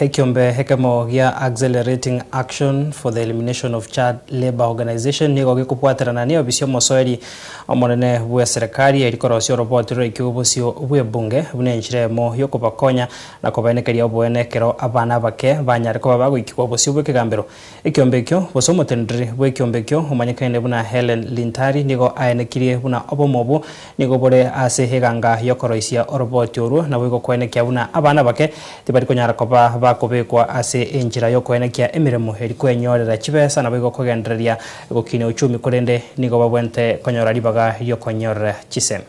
hekiombe hekemo gia accelerating action for the elimination of child labor organization nigo gikupwaterana ni obisio mosoeri omonene bwa serikali erikorosio robotiro ikibusio bwe bunge bune nchiremo yokubakonya na kubanekeria obwenekero abana bake banyare ko bagoikwa busio bwe kigambero ikiombekyo bosomotendri bwe kiombekyo omanyekane buna Helen Lintari nigo aenekirie buna obomobu nigo bore ase heganga yokoroisia robotio ruo na bwe kwenekia buna abana bake tibari konyara koba bakobekwa ase enjira yokoenekia emiremo eri kwenyorera chibesa na bwe kogendereria gokine uchumi korende nigo babwente konyora ribaga yokonyorera chisem.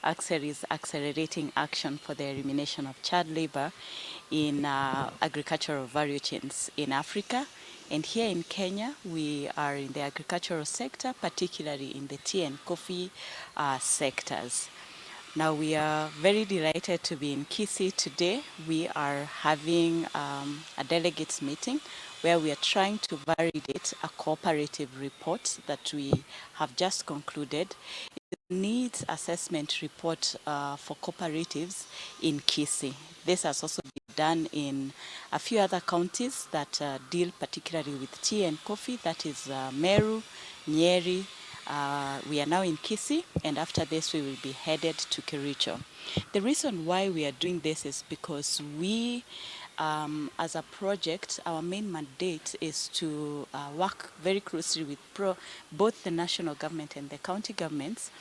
AXER is accelerating action for the elimination of child labor in agricultural value chains in Africa. And here in Kenya, we are in the agricultural sector, particularly in the tea and coffee sectors. Now we are very delighted to be in Kisii today. We are having a delegates meeting where we are trying to validate a cooperative report that we have just concluded. Needs assessment report for cooperatives in Kisii. This has also been done in a few other counties that deal particularly with tea and coffee, that is Meru, Nyeri. We are now in Kisii, and after this we will be headed to Kericho. The reason why we are doing this is because we, as a project, our main mandate is to work very closely with both the national government and the county governments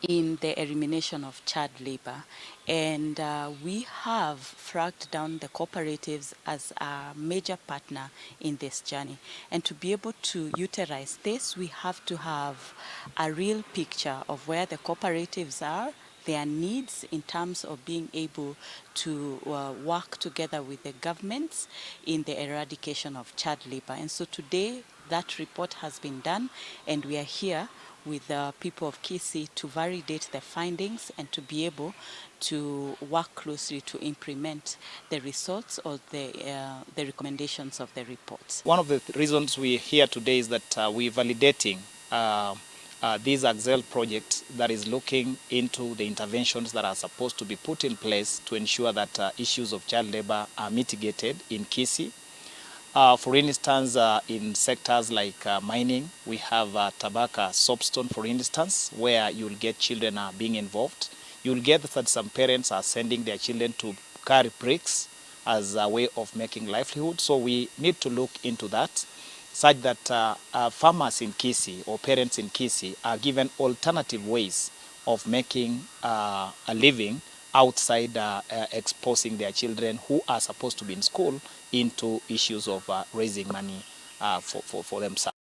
in the elimination of child labor. And we have flagged down the cooperatives as a major partner in this journey. And to be able to utilize this, we have to have a real picture of where the cooperatives are, their needs in terms of being able to work together with the governments in the eradication of child labor. And so today, that report has been done, and we are here with the people of Kisii to validate the findings and to be able to work closely to implement the results or the recommendations of the reports. One of the reasons we're here today is that we're validating this Excel project that is looking into the interventions that are supposed to be put in place to ensure that issues of child labor are mitigated in Kisii. For instance, in sectors like mining, we have tobacco soapstone, for instance, where you'll get children being involved. You'll get that some parents are sending their children to carry bricks as a way of making livelihood. So we need to look into that, such that farmers in Kisii or parents in Kisii are given alternative ways of making a living outside exposing their children who are supposed to be in school into issues of raising money for themselves.